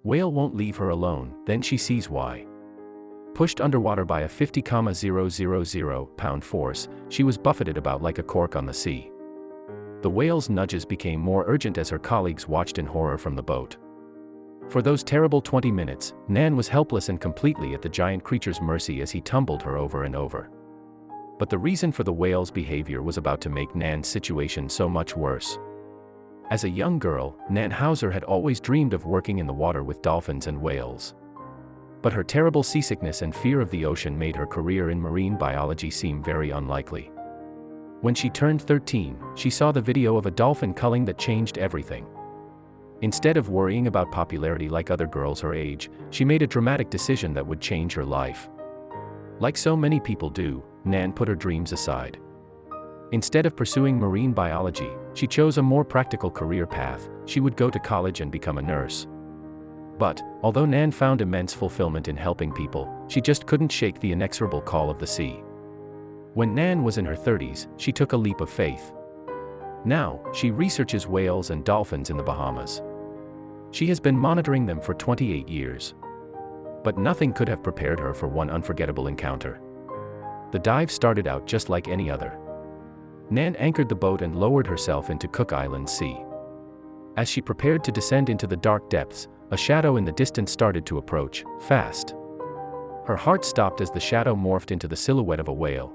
Whale won't leave her alone, then she sees why. Pushed underwater by a 50,000 pound force, she was buffeted about like a cork on the sea. The whale's nudges became more urgent as her colleagues watched in horror from the boat. For those terrible 20 minutes, Nan was helpless and completely at the giant creature's mercy as he tumbled her over and over. But the reason for the whale's behavior was about to make Nan's situation so much worse. As a young girl, Nan Hauser had always dreamed of working in the water with dolphins and whales. But her terrible seasickness and fear of the ocean made her career in marine biology seem very unlikely. When she turned 13, she saw the video of a dolphin culling that changed everything. Instead of worrying about popularity like other girls her age, she made a dramatic decision that would change her life. Like so many people do, Nan put her dreams aside. Instead of pursuing marine biology, she chose a more practical career path. She would go to college and become a nurse. But, although Nan found immense fulfillment in helping people, she just couldn't shake the inexorable call of the sea. When Nan was in her 30s, she took a leap of faith. Now, she researches whales and dolphins in the Bahamas. She has been monitoring them for 28 years. But nothing could have prepared her for one unforgettable encounter. The dive started out just like any other. Nan anchored the boat and lowered herself into Cook Islands Sea. As she prepared to descend into the dark depths, a shadow in the distance started to approach, fast. Her heart stopped as the shadow morphed into the silhouette of a whale.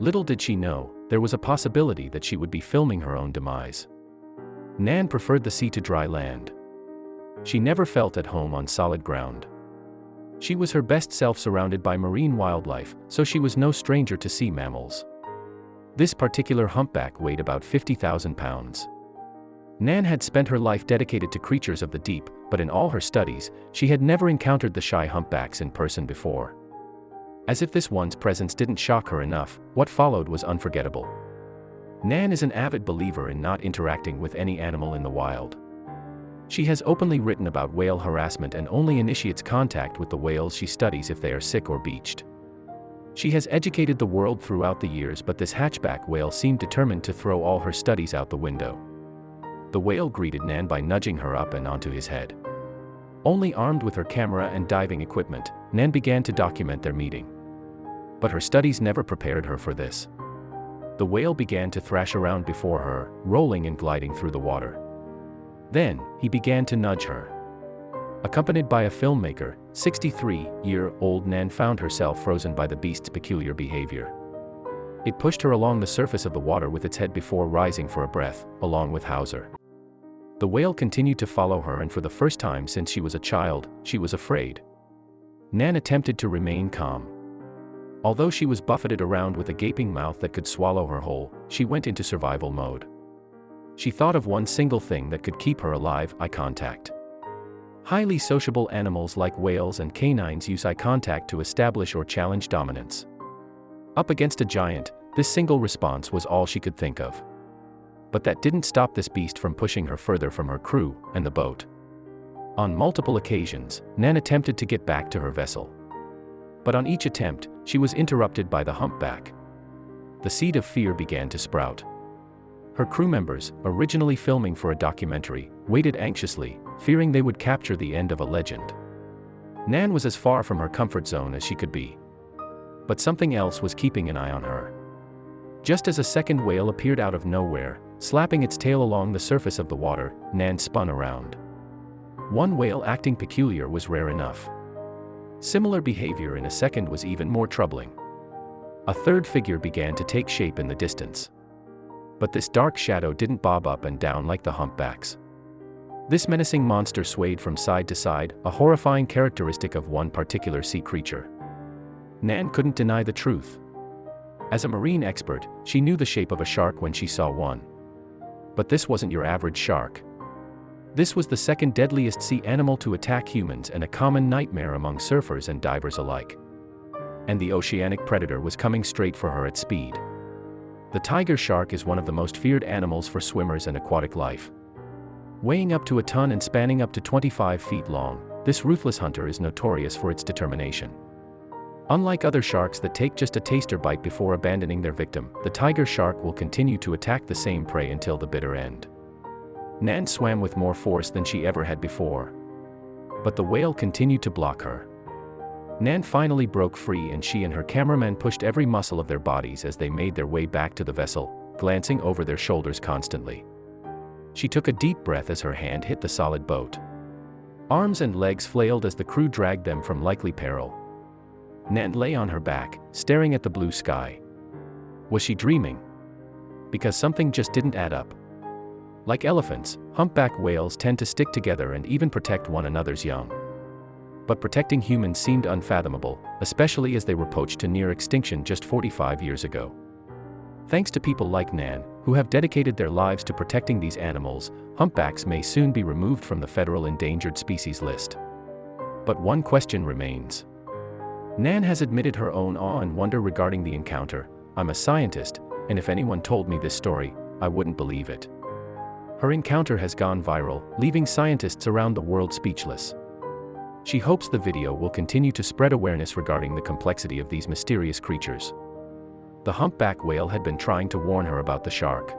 Little did she know, there was a possibility that she would be filming her own demise. Nan preferred the sea to dry land. She never felt at home on solid ground. She was her best self surrounded by marine wildlife, so she was no stranger to sea mammals. This particular humpback weighed about 50,000 pounds. Nan had spent her life dedicated to creatures of the deep, but in all her studies, she had never encountered the shy humpbacks in person before. As if this one's presence didn't shock her enough, what followed was unforgettable. Nan is an avid believer in not interacting with any animal in the wild. She has openly written about whale harassment and only initiates contact with the whales she studies if they are sick or beached. She has educated the world throughout the years, but this hatchback whale seemed determined to throw all her studies out the window. The whale greeted Nan by nudging her up and onto his head. Only armed with her camera and diving equipment, Nan began to document their meeting. But her studies never prepared her for this. The whale began to thrash around before her, rolling and gliding through the water. Then, he began to nudge her. Accompanied by a filmmaker, 63-year-old Nan found herself frozen by the beast's peculiar behavior. It pushed her along the surface of the water with its head before rising for a breath, along with Hauser. The whale continued to follow her, and for the first time since she was a child, she was afraid. Nan attempted to remain calm. Although she was buffeted around with a gaping mouth that could swallow her whole, she went into survival mode. She thought of one single thing that could keep her alive: eye contact. Highly sociable animals like whales and canines use eye contact to establish or challenge dominance. Up against a giant, this single response was all she could think of. But that didn't stop this beast from pushing her further from her crew and the boat. On multiple occasions, Nan attempted to get back to her vessel. But on each attempt, she was interrupted by the humpback. The seed of fear began to sprout. Her crew members, originally filming for a documentary, waited anxiously, fearing they would capture the end of a legend. Nan was as far from her comfort zone as she could be. But something else was keeping an eye on her. Just as a second whale appeared out of nowhere, slapping its tail along the surface of the water, Nan spun around. One whale acting peculiar was rare enough. Similar behavior in a second was even more troubling. A third figure began to take shape in the distance. But this dark shadow didn't bob up and down like the humpbacks. This menacing monster swayed from side to side, a horrifying characteristic of one particular sea creature. Nan couldn't deny the truth. As a marine expert, she knew the shape of a shark when she saw one. But this wasn't your average shark. This was the second deadliest sea animal to attack humans and a common nightmare among surfers and divers alike. And the oceanic predator was coming straight for her at speed. The tiger shark is one of the most feared animals for swimmers and aquatic life. Weighing up to a ton and spanning up to 25 feet long, this ruthless hunter is notorious for its determination. Unlike other sharks that take just a taster bite before abandoning their victim, the tiger shark will continue to attack the same prey until the bitter end. Nan swam with more force than she ever had before. But the whale continued to block her. Nan finally broke free, and she and her cameraman pushed every muscle of their bodies as they made their way back to the vessel, glancing over their shoulders constantly. She took a deep breath as her hand hit the solid boat. Arms and legs flailed as the crew dragged them from likely peril. Nan lay on her back, staring at the blue sky. Was she dreaming? Because something just didn't add up. Like elephants, humpback whales tend to stick together and even protect one another's young. But protecting humans seemed unfathomable, especially as they were poached to near extinction just 45 years ago. Thanks to people like Nan, who have dedicated their lives to protecting these animals, humpbacks may soon be removed from the federal endangered species list. But one question remains. Nan has admitted her own awe and wonder regarding the encounter. "I'm a scientist, and if anyone told me this story, I wouldn't believe it." Her encounter has gone viral, leaving scientists around the world speechless. She hopes the video will continue to spread awareness regarding the complexity of these mysterious creatures. The humpback whale had been trying to warn her about the shark.